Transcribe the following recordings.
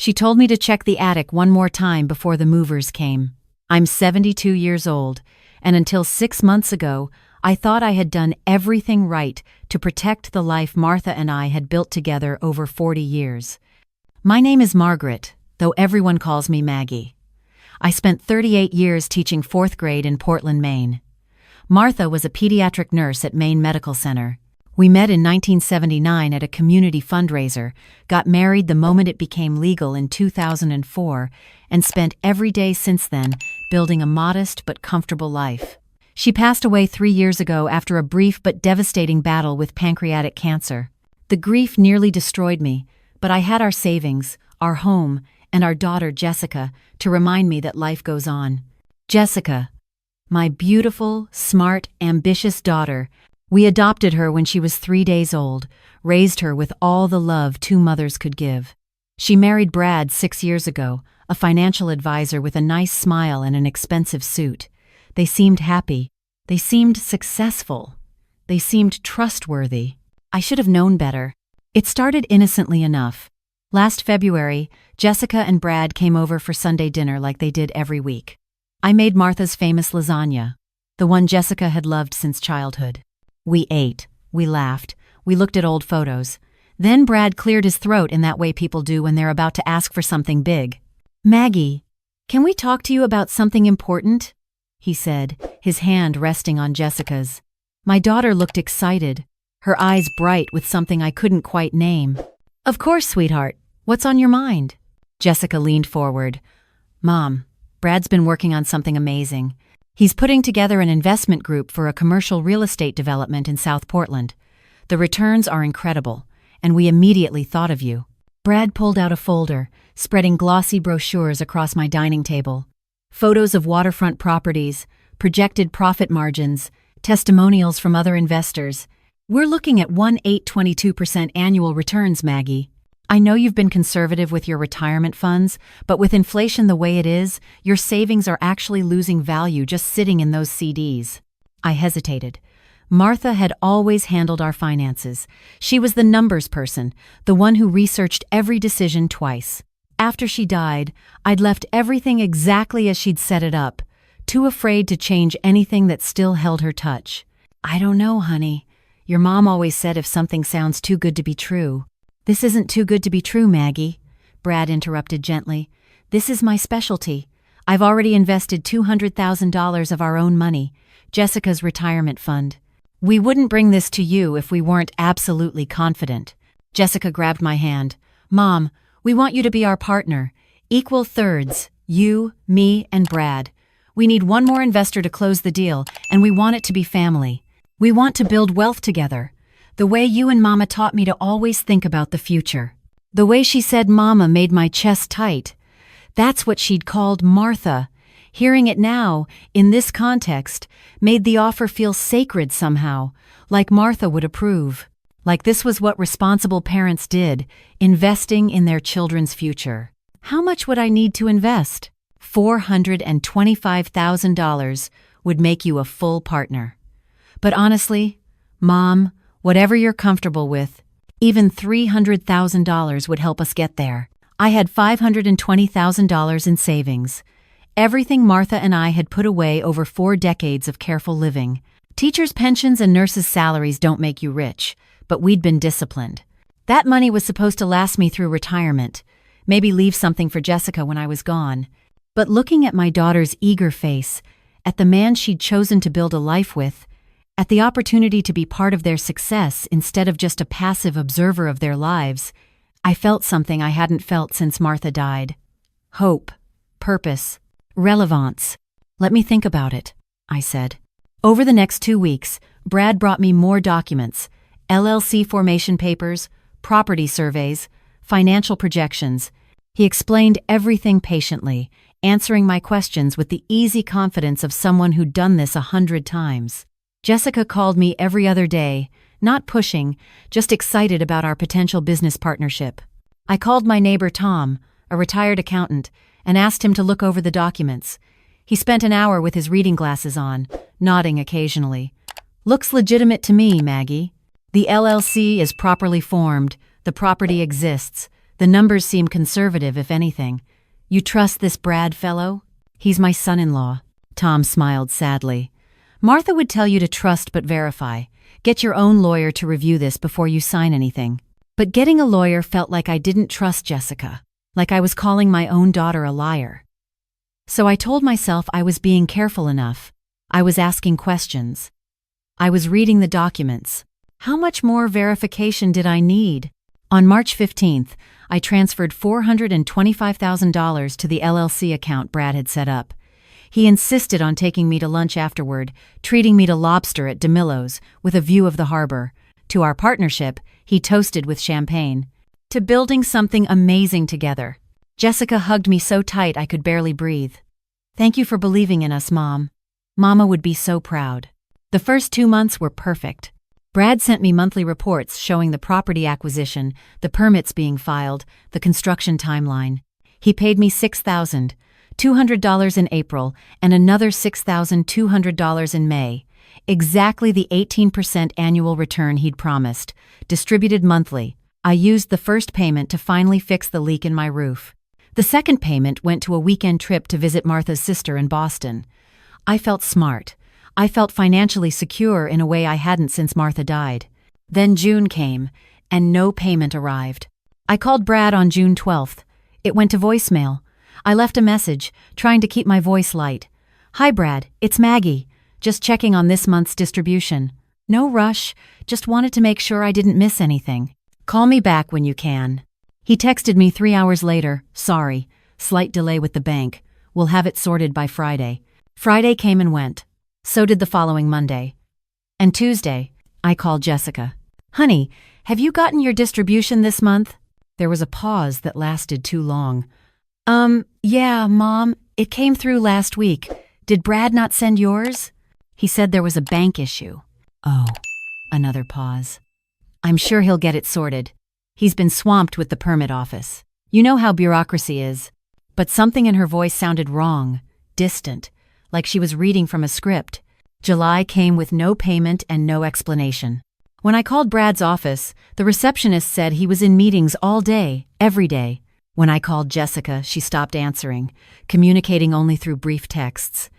She told me to check the attic one more time before the movers came. I'm 72 years old, and until 6 months ago, I thought I had done everything right to protect the life Martha and I had built together over 40 years. My name is Margaret, though everyone calls me Maggie. I spent 38 years teaching 4th grade in Portland, Maine. Martha was a pediatric nurse at Maine Medical Center. We met in 1979 at a community fundraiser, got married the moment it became legal in 2004, and spent every day since then building a modest but comfortable life. She passed away 3 years ago after a brief but devastating battle with pancreatic cancer. The grief nearly destroyed me, but I had our savings, our home, and our daughter Jessica to remind me that life goes on. Jessica, my beautiful, smart, ambitious daughter. We adopted her when she was 3 days old, raised her with all the love 2 mothers could give. She married Brad 6 years ago, a financial advisor with a nice smile and an expensive suit. They seemed happy. They seemed successful. They seemed trustworthy. I should have known better. It started innocently enough. Last February, Jessica and Brad came over for Sunday dinner like they did every week. I made Martha's famous lasagna, the one Jessica had loved since childhood. We ate, we laughed, we looked at old photos. Then Brad cleared his throat in that way people do when they're about to ask for something big. "Maggie, can we talk to you about something important?" he said, his hand resting on Jessica's. My daughter looked excited, her eyes bright with something I couldn't quite name. "Of course, sweetheart. What's on your mind?" Jessica leaned forward. "Mom, Brad's been working on something amazing. He's putting together an investment group for a commercial real estate development in South Portland. The returns are incredible, and we immediately thought of you." Brad pulled out a folder, spreading glossy brochures across my dining table. Photos of waterfront properties, projected profit margins, testimonials from other investors. "We're looking at 1.822% annual returns, Maggie. I know you've been conservative with your retirement funds, but with inflation the way it is, your savings are actually losing value just sitting in those CDs." I hesitated. Martha had always handled our finances. She was the numbers person, the one who researched every decision twice. After she died, I'd left everything exactly as she'd set it up, too afraid to change anything that still held her touch. "I don't know, honey. Your mom always said if something sounds too good to be true." "This isn't too good to be true, Maggie," Brad interrupted gently. "This is my specialty. I've already invested $200,000 of our own money, Jessica's retirement fund. We wouldn't bring this to you if we weren't absolutely confident." Jessica grabbed my hand. "Mom, we want you to be our partner. Equal thirds, you, me, and Brad. We need one more investor to close the deal, and we want it to be family. We want to build wealth together. The way you and Mama taught me to always think about the future." The way she said Mama made my chest tight. That's what she'd called Martha. Hearing it now, in this context, made the offer feel sacred somehow, like Martha would approve. Like this was what responsible parents did, investing in their children's future. How much would I need to invest? $425,000 would make you a full partner. But honestly, Mom, whatever you're comfortable with, even $300,000 would help us get there. I had $520,000 in savings. Everything Martha and I had put away over 4 decades of careful living. Teachers' pensions and nurses' salaries don't make you rich, but we'd been disciplined. That money was supposed to last me through retirement, maybe leave something for Jessica when I was gone. But looking at my daughter's eager face, at the man she'd chosen to build a life with, at the opportunity to be part of their success instead of just a passive observer of their lives, I felt something I hadn't felt since Martha died. Hope, purpose, relevance. "Let me think about it," I said. Over the next 2 weeks, Brad brought me more documents, LLC formation papers, property surveys, financial projections. He explained everything patiently, answering my questions with the easy confidence of someone who'd done this 100 times. Jessica called me every other day, not pushing, just excited about our potential business partnership. I called my neighbor Tom, a retired accountant, and asked him to look over the documents. He spent an hour with his reading glasses on, nodding occasionally. "Looks legitimate to me, Maggie. The LLC is properly formed, the property exists, The numbers seem conservative, if anything. You trust this Brad fellow? He's my son-in-law. Tom smiled sadly. Martha would tell you to trust but verify. Get your own lawyer to review this before you sign anything. But getting a lawyer felt like I didn't trust Jessica, like I was calling my own daughter a liar. So I told myself I was being careful enough. I was asking questions. I was reading the documents. How much more verification did I need? On March 15th, I transferred $425,000 to the LLC account Brad had set up. He insisted on taking me to lunch afterward, treating me to lobster at DeMillo's with a view of the harbor. To our partnership, he toasted with champagne. To building something amazing together. Jessica hugged me so tight I could barely breathe. Thank you for believing in us, Mom. Mama would be so proud. The first 2 months were perfect. Brad sent me monthly reports showing the property acquisition, the permits being filed, the construction timeline. He paid me $6,200 in April and another $6,200 in May. Exactly the 18% annual return he'd promised, distributed monthly. I used the first payment to finally fix the leak in my roof. The second payment went to a weekend trip to visit Martha's sister in Boston. I felt smart. I felt financially secure in a way I hadn't since Martha died. Then June came, and no payment arrived. I called Brad on June 12th. It went to voicemail. I left a message, trying to keep my voice light. Hi Brad, it's Maggie. Just checking on this month's distribution. No rush, just wanted to make sure I didn't miss anything. Call me back when you can. He texted me 3 hours later, sorry, slight delay with the bank. We'll have it sorted by Friday. Friday came and went. So did the following Monday. And Tuesday, I called Jessica. Honey, have you gotten your distribution this month? There was a pause that lasted too long. Yeah, Mom, it came through last week. Did Brad not send yours? He said there was a bank issue. Oh, another pause. I'm sure he'll get it sorted. He's been swamped with the permit office. You know how bureaucracy is. But something in her voice sounded wrong, distant, like she was reading from a script. July came with no payment and no explanation. When I called Brad's office, the receptionist said he was in meetings all day, every day. When I called Jessica, she stopped answering, communicating only through brief texts.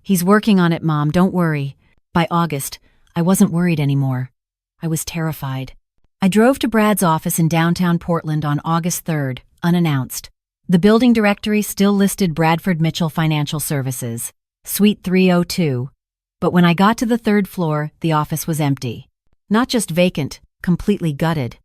He's working on it, Mom, don't worry. By August, I wasn't worried anymore. I was terrified. I drove to Brad's office in downtown Portland on August 3rd, unannounced. The building directory still listed Bradford Mitchell Financial Services, Suite 302. But when I got to the third floor, the office was empty. Not just vacant, completely gutted.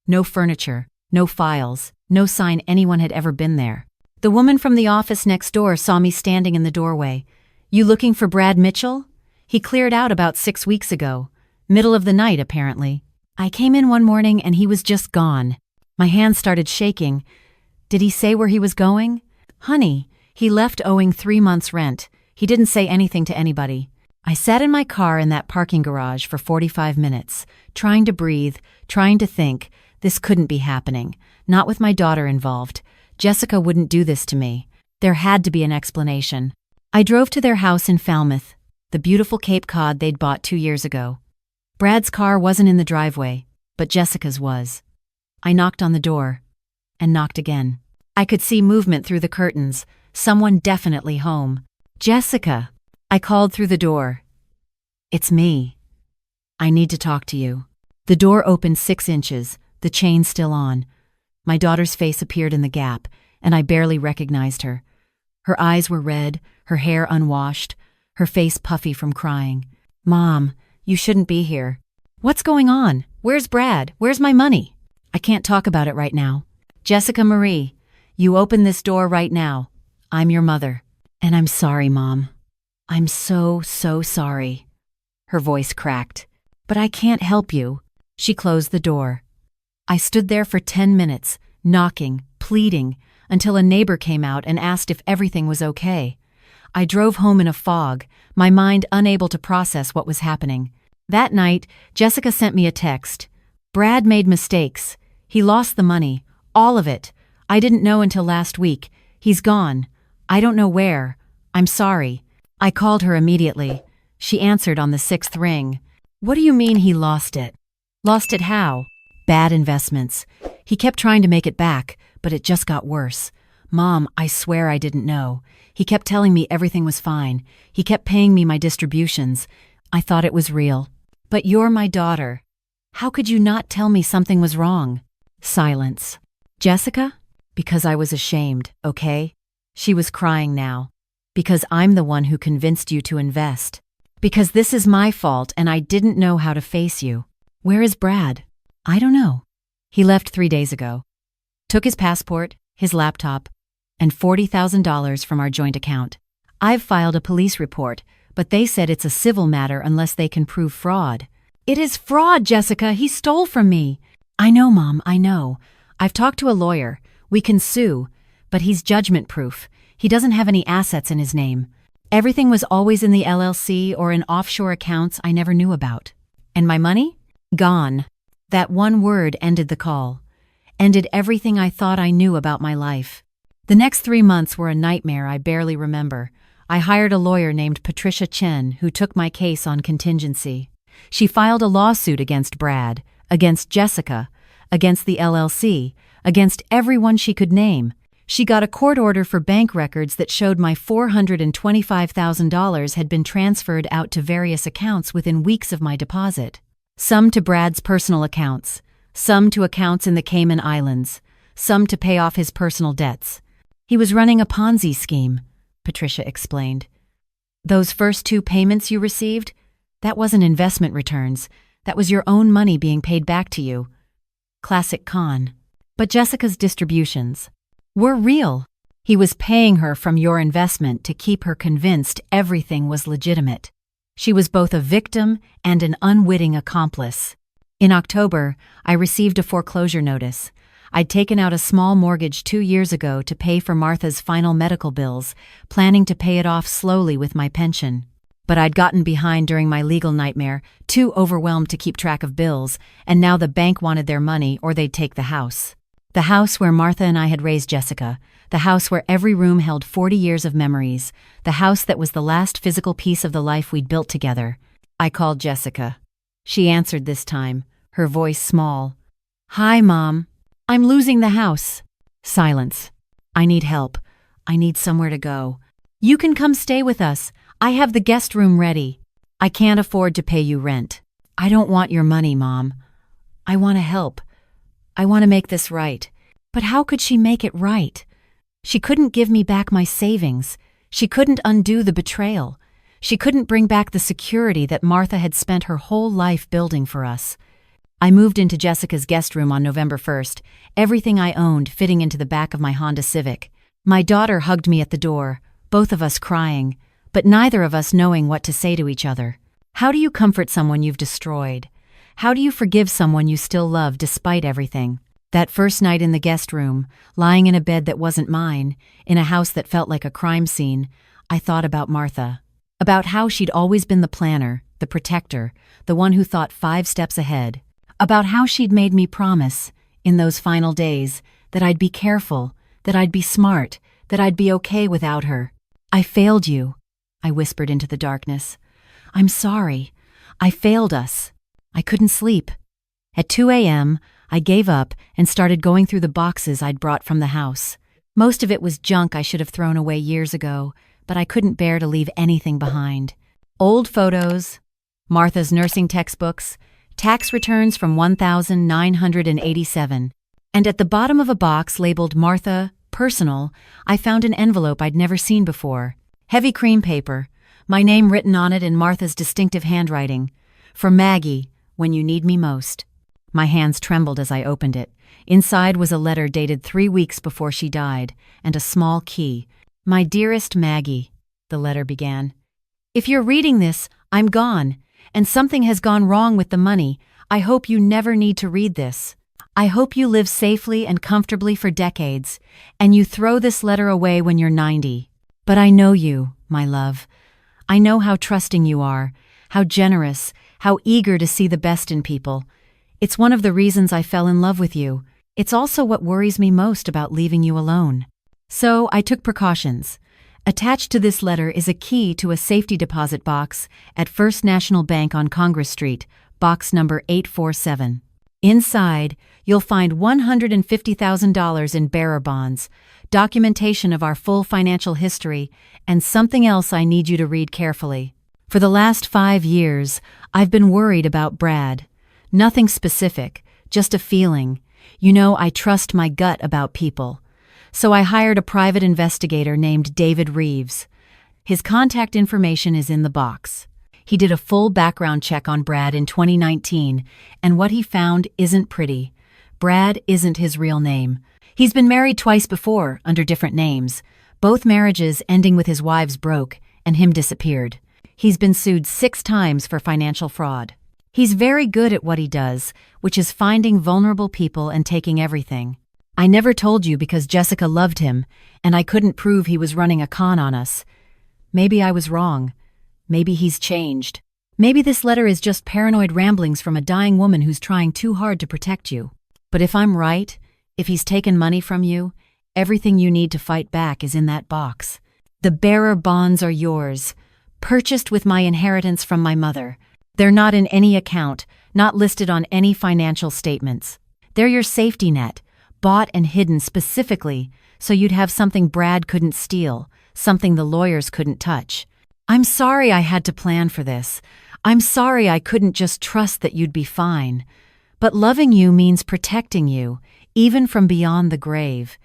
No furniture, no files, no sign anyone had ever been there. The woman from the office next door saw me standing in the doorway. You looking for Brad Mitchell? He cleared out about 6 weeks ago. Middle of the night, apparently. I came in one morning and he was just gone. My hands started shaking. Did he say where he was going? Honey, he left owing 3 months' rent. He didn't say anything to anybody. I sat in my car in that parking garage for 45 minutes, trying to breathe, trying to think. This couldn't be happening. Not with my daughter involved. Jessica wouldn't do this to me. There had to be an explanation. I drove to their house in Falmouth, the beautiful Cape Cod they'd bought 2 years ago. Brad's car wasn't in the driveway, but Jessica's was. I knocked on the door, and knocked again. I could see movement through the curtains, someone definitely home. Jessica! I called through the door. It's me. I need to talk to you. The door opened 6 inches, the chain still on. My daughter's face appeared in the gap, and I barely recognized her. Her eyes were red, her hair unwashed, her face puffy from crying. Mom, you shouldn't be here. What's going on? Where's Brad? Where's my money? I can't talk about it right now. Jessica Marie, you open this door right now. I'm your mother. And I'm sorry, Mom. I'm so sorry. Her voice cracked. But I can't help you. She closed the door. I stood there for 10 minutes, knocking, pleading, until a neighbor came out and asked if everything was okay. I drove home in a fog, my mind unable to process what was happening. That night, Jessica sent me a text. Brad made mistakes. He lost the money. All of it. I didn't know until last week. He's gone. I don't know where. I'm sorry. I called her immediately. She answered on the 6th ring. What do you mean he lost it? Lost it how? Bad investments. He kept trying to make it back, but it just got worse. Mom, I swear I didn't know. He kept telling me everything was fine. He kept paying me my distributions. I thought it was real. But you're my daughter. How could you not tell me something was wrong? Silence. Jessica? Because I was ashamed, okay? She was crying now. Because I'm the one who convinced you to invest. Because this is my fault and I didn't know how to face you. Where is Brad? I don't know. He left 3 days ago. Took his passport, his laptop, and $40,000 from our joint account. I've filed a police report, but they said it's a civil matter unless they can prove fraud. It is fraud, Jessica. He stole from me. I know, Mom, I know. I've talked to a lawyer. We can sue, but he's judgment-proof. He doesn't have any assets in his name. Everything was always in the LLC or in offshore accounts I never knew about. And my money? Gone. That one word ended the call. Ended everything I thought I knew about my life. The next 3 months were a nightmare I barely remember. I hired a lawyer named Patricia Chen who took my case on contingency. She filed a lawsuit against Brad, against Jessica, against the LLC, against everyone she could name. She got a court order for bank records that showed my $425,000 had been transferred out to various accounts within weeks of my deposit. Some to Brad's personal accounts, some to accounts in the Cayman Islands, some to pay off his personal debts. He was running a Ponzi scheme, Patricia explained. Those first 2 payments you received, that wasn't investment returns. That was your own money being paid back to you. Classic con. But Jessica's distributions were real. He was paying her from your investment to keep her convinced everything was legitimate. She was both a victim and an unwitting accomplice. In October, I received a foreclosure notice. I'd taken out a small mortgage 2 years ago to pay for Martha's final medical bills, planning to pay it off slowly with my pension. But I'd gotten behind during my legal nightmare, too overwhelmed to keep track of bills, and now the bank wanted their money or they'd take the house. The house where Martha and I had raised Jessica, the house where every room held 40 years of memories, the house that was the last physical piece of the life we'd built together. I called Jessica. She answered this time, her voice small. Hi, Mom. I'm losing the house. Silence. I need help. I need somewhere to go. You can come stay with us. I have the guest room ready. I can't afford to pay you rent. I don't want your money, Mom. I want to help. I want to make this right. But how could she make it right? She couldn't give me back my savings. She couldn't undo the betrayal. She couldn't bring back the security that Martha had spent her whole life building for us. I moved into Jessica's guest room on November 1st, everything I owned fitting into the back of my Honda Civic. My daughter hugged me at the door, both of us crying, but neither of us knowing what to say to each other. How do you comfort someone you've destroyed? How do you forgive someone you still love despite everything? That first night in the guest room, lying in a bed that wasn't mine, in a house that felt like a crime scene, I thought about Martha. About how she'd always been the planner, the protector, the one who thought 5 steps ahead. About how she'd made me promise, in those final days, that I'd be careful, that I'd be smart, that I'd be okay without her. I failed you, I whispered into the darkness. I'm sorry. I failed us. I couldn't sleep. At 2 a.m., I gave up and started going through the boxes I'd brought from the house. Most of it was junk I should have thrown away years ago, but I couldn't bear to leave anything behind. Old photos, Martha's nursing textbooks, tax returns from 1987. And at the bottom of a box labeled Martha, Personal, I found an envelope I'd never seen before. Heavy cream paper, my name written on it in Martha's distinctive handwriting. For Maggie, when you need me most. My hands trembled as I opened it. Inside was a letter dated 3 weeks before she died, and a small key. My dearest Maggie, the letter began. If you're reading this, I'm gone, and something has gone wrong with the money. I hope you never need to read this. I hope you live safely and comfortably for decades, and you throw this letter away when you're 90. But I know you, my love. I know how trusting you are, how generous, how eager to see the best in people. It's one of the reasons I fell in love with you. It's also what worries me most about leaving you alone. So I took precautions. Attached to this letter is a key to a safety deposit box at First National Bank on Congress Street, box number 847. Inside, you'll find $150,000 in bearer bonds, documentation of our full financial history, and something else I need you to read carefully. For the last 5 years, I've been worried about Brad. Nothing specific, just a feeling. You know, I trust my gut about people. So I hired a private investigator named David Reeves. His contact information is in the box. He did a full background check on Brad in 2019, and what he found isn't pretty. Brad isn't his real name. He's been married twice before, under different names. Both marriages ending with his wives broke, and him disappeared. He's been sued 6 times for financial fraud. He's very good at what he does, which is finding vulnerable people and taking everything. I never told you because Jessica loved him, and I couldn't prove he was running a con on us. Maybe I was wrong. Maybe he's changed. Maybe this letter is just paranoid ramblings from a dying woman who's trying too hard to protect you. But if I'm right, if he's taken money from you, everything you need to fight back is in that box. The bearer bonds are yours, purchased with my inheritance from my mother. They're not in any account, not listed on any financial statements. They're your safety net, bought and hidden specifically so you'd have something Brad couldn't steal, something the lawyers couldn't touch. I'm sorry I had to plan for this. I'm sorry I couldn't just trust that you'd be fine. But loving you means protecting you, even from beyond the grave,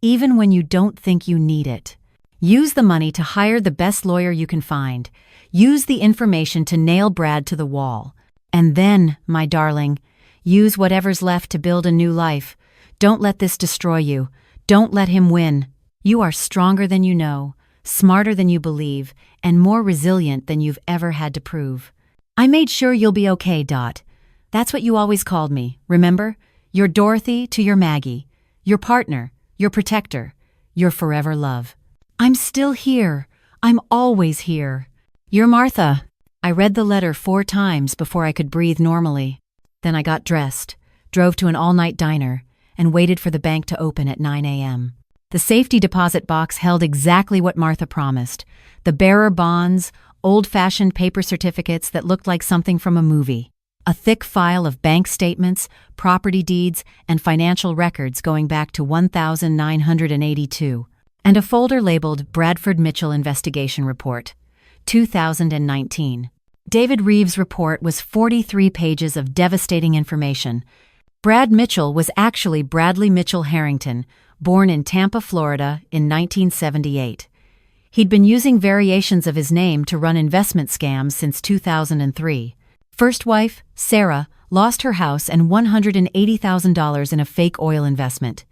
even when you don't think you need it. Use the money to hire the best lawyer you can find. Use the information to nail Brad to the wall. And then, my darling, use whatever's left to build a new life. Don't let this destroy you. Don't let him win. You are stronger than you know, smarter than you believe, and more resilient than you've ever had to prove. I made sure you'll be okay, Dot. That's what you always called me, remember? Your Dorothy to your Maggie. Your partner, your protector, your forever love. I'm still here. I'm always here. You're Martha. I read the letter 4 times before I could breathe normally. Then I got dressed, drove to an all-night diner, and waited for the bank to open at 9 a.m. The safety deposit box held exactly what Martha promised. The bearer bonds, old-fashioned paper certificates that looked like something from a movie. A thick file of bank statements, property deeds, and financial records going back to 1982. And a folder labeled Bradford Mitchell Investigation Report, 2019. David Reeves' report was 43 pages of devastating information. Brad Mitchell was actually Bradley Mitchell Harrington, born in Tampa, Florida in 1978. He'd been using variations of his name to run investment scams since 2003. First wife, Sarah, lost her house and $180,000 in a fake oil investment.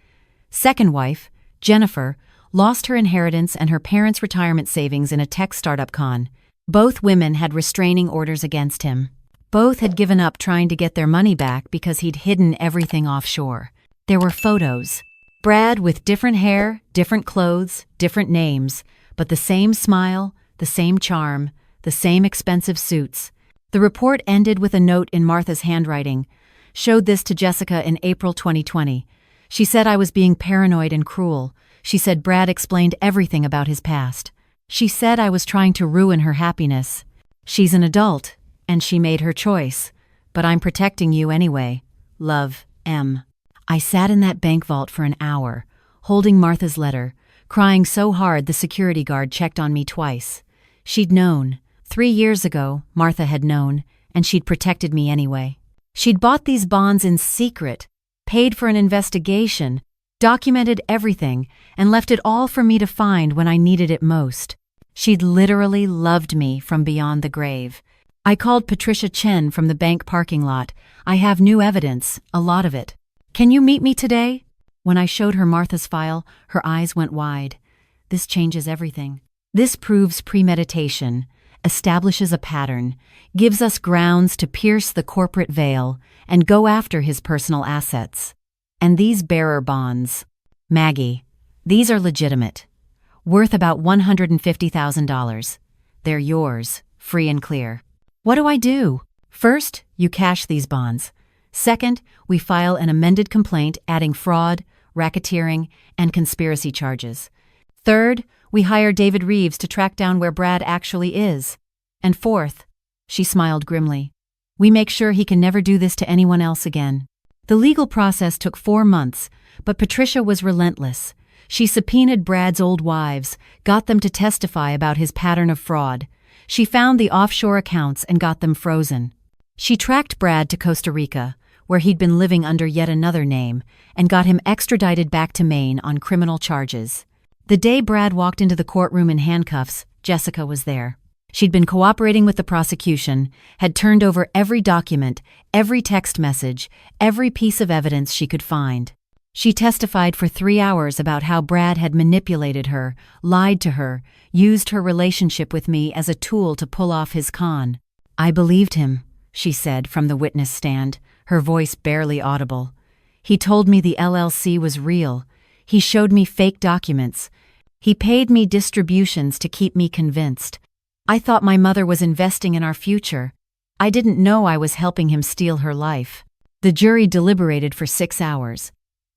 Second wife, Jennifer, lost her inheritance and her parents' retirement savings in a tech startup con. Both women had restraining orders against him. Both had given up trying to get their money back because he'd hidden everything offshore. There were photos. Brad with different hair, different clothes, different names, but the same smile, the same charm, the same expensive suits. The report ended with a note in Martha's handwriting. Showed this to Jessica in April 2020. She said I was being paranoid and cruel. She said Brad explained everything about his past. She said I was trying to ruin her happiness. She's an adult, and she made her choice. But I'm protecting you anyway. Love, M. I sat in that bank vault for an hour, holding Martha's letter, crying so hard the security guard checked on me twice. She'd known. 3 years ago, Martha had known, and she'd protected me anyway. She'd bought these bonds in secret, paid for an investigation, documented everything, and left it all for me to find when I needed it most. She'd literally loved me from beyond the grave. I called Patricia Chen from the bank parking lot. I have new evidence, a lot of it. Can you meet me today? When I showed her Martha's file, her eyes went wide. This changes everything. This proves premeditation, establishes a pattern, gives us grounds to pierce the corporate veil and go after his personal assets. And these bearer bonds, Maggie, these are legitimate, worth about $150,000. They're yours, free and clear. What do I do? First, you cash these bonds. Second, we file an amended complaint adding fraud, racketeering, and conspiracy charges. Third, we hire David Reeves to track down where Brad actually is. And fourth, she smiled grimly, we make sure he can never do this to anyone else again. The legal process took 4 months, but Patricia was relentless. She subpoenaed Brad's old wives, got them to testify about his pattern of fraud. She found the offshore accounts and got them frozen. She tracked Brad to Costa Rica, where he'd been living under yet another name, and got him extradited back to Maine on criminal charges. The day Brad walked into the courtroom in handcuffs, Jessica was there. She'd been cooperating with the prosecution, had turned over every document, every text message, every piece of evidence she could find. She testified for 3 hours about how Brad had manipulated her, lied to her, used her relationship with me as a tool to pull off his con. "I believed him," she said from the witness stand, her voice barely audible. "He told me the LLC was real. He showed me fake documents. He paid me distributions to keep me convinced. I thought my mother was investing in our future. I didn't know I was helping him steal her life." The jury deliberated for 6 hours.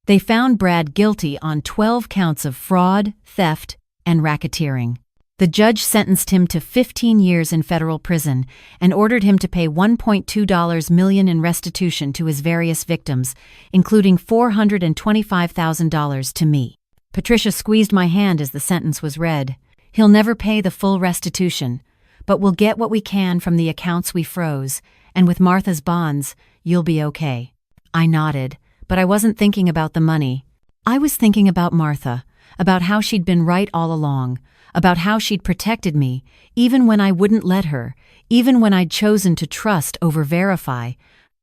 They found Brad guilty on 12 counts of fraud, theft, and racketeering. The judge sentenced him to 15 years in federal prison and ordered him to pay $1.2 million in restitution to his various victims, including $425,000 to me. Patricia squeezed my hand as the sentence was read. "He'll never pay the full restitution, but we'll get what we can from the accounts we froze, and with Martha's bonds, you'll be okay." I nodded, but I wasn't thinking about the money. I was thinking about Martha, about how she'd been right all along, about how she'd protected me, even when I wouldn't let her, even when I'd chosen to trust over verify,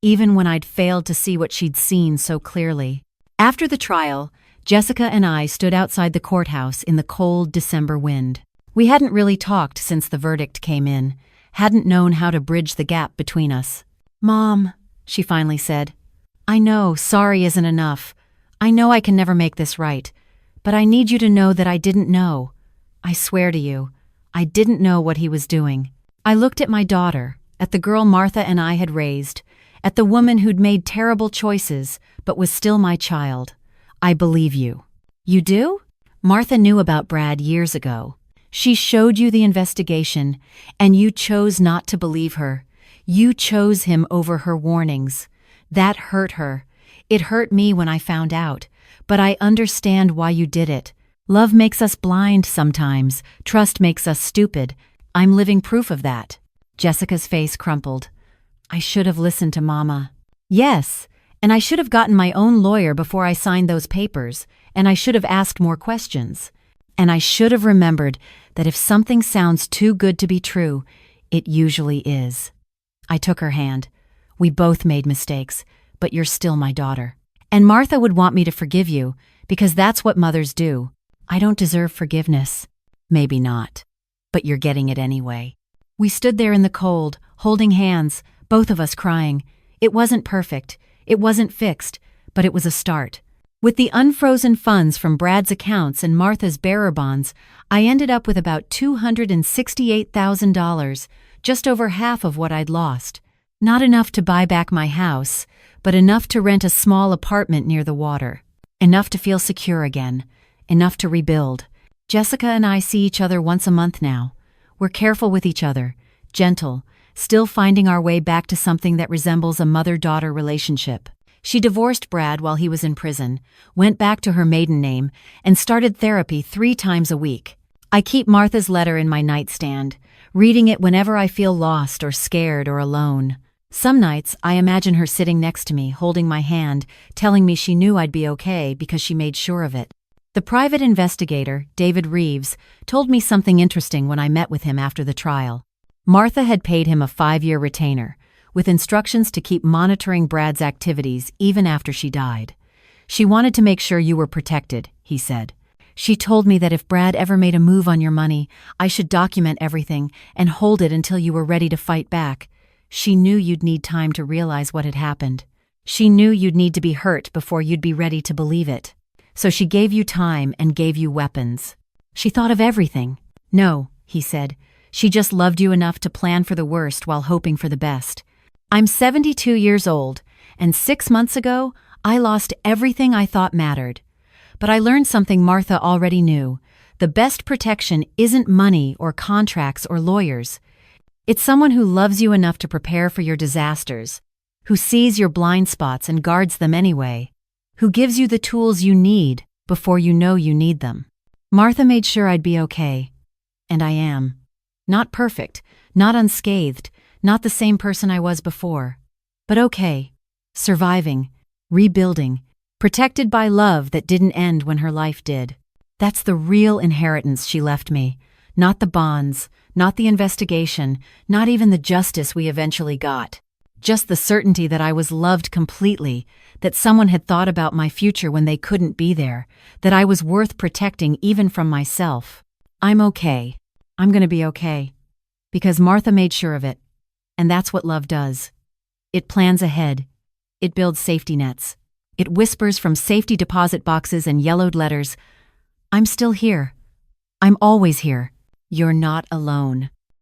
even when I'd failed to see what she'd seen so clearly. After the trial, Jessica and I stood outside the courthouse in the cold December wind. We hadn't really talked since the verdict came in, hadn't known how to bridge the gap between us. "Mom," she finally said, "I know sorry isn't enough. I know I can never make this right, but I need you to know that I didn't know. I swear to you, I didn't know what he was doing." I looked at my daughter, at the girl Martha and I had raised, at the woman who'd made terrible choices but was still my child. "I believe you." "You do?" "Martha knew about Brad years ago. She showed you the investigation, and you chose not to believe her. You chose him over her warnings. That hurt her. It hurt me when I found out, but I understand why you did it. Love makes us blind sometimes. Trust makes us stupid. I'm living proof of that." Jessica's face crumpled. "I should have listened to Mama." "Yes, and I should have gotten my own lawyer before I signed those papers, and I should have asked more questions. And I should have remembered that if something sounds too good to be true, it usually is." I took her hand. "We both made mistakes, but you're still my daughter. And Martha would want me to forgive you, because that's what mothers do. I don't deserve forgiveness." "Maybe not, but you're getting it anyway." We stood there in the cold, holding hands, both of us crying. It wasn't perfect, it wasn't fixed, but it was a start. With the unfrozen funds from Brad's accounts and Martha's bearer bonds, I ended up with about $268,000, just over half of what I'd lost. Not enough to buy back my house, but enough to rent a small apartment near the water. Enough to feel secure again. Enough to rebuild. Jessica and I see each other once a month now. We're careful with each other, gentle, still finding our way back to something that resembles a mother-daughter relationship. She divorced Brad while he was in prison, went back to her maiden name, and started therapy 3 times a week. I keep Martha's letter in my nightstand, reading it whenever I feel lost or scared or alone. Some nights, I imagine her sitting next to me, holding my hand, telling me she knew I'd be okay because she made sure of it. The private investigator, David Reeves, told me something interesting when I met with him after the trial. Martha had paid him a 5-year retainer, with instructions to keep monitoring Brad's activities even after she died. "She wanted to make sure you were protected," he said. "She told me that if Brad ever made a move on your money, I should document everything and hold it until you were ready to fight back. She knew you'd need time to realize what had happened. She knew you'd need to be hurt before you'd be ready to believe it. So she gave you time and gave you weapons. She thought of everything." "No," he said. "She just loved you enough to plan for the worst while hoping for the best." I'm 72 years old, and 6 months ago, I lost everything I thought mattered. But I learned something Martha already knew. The best protection isn't money or contracts or lawyers. It's someone who loves you enough to prepare for your disasters, who sees your blind spots and guards them anyway, who gives you the tools you need before you know you need them. Martha made sure I'd be okay. And I am. Not perfect, not unscathed, not the same person I was before. But okay. Surviving, rebuilding, protected by love that didn't end when her life did. That's the real inheritance she left me. Not the bonds, not the investigation, not even the justice we eventually got. Just the certainty that I was loved completely, that someone had thought about my future when they couldn't be there, that I was worth protecting even from myself. I'm okay. I'm gonna be okay. Because Martha made sure of it. And that's what love does. It plans ahead. It builds safety nets. It whispers from safety deposit boxes and yellowed letters, I'm still here. I'm always here. You're not alone.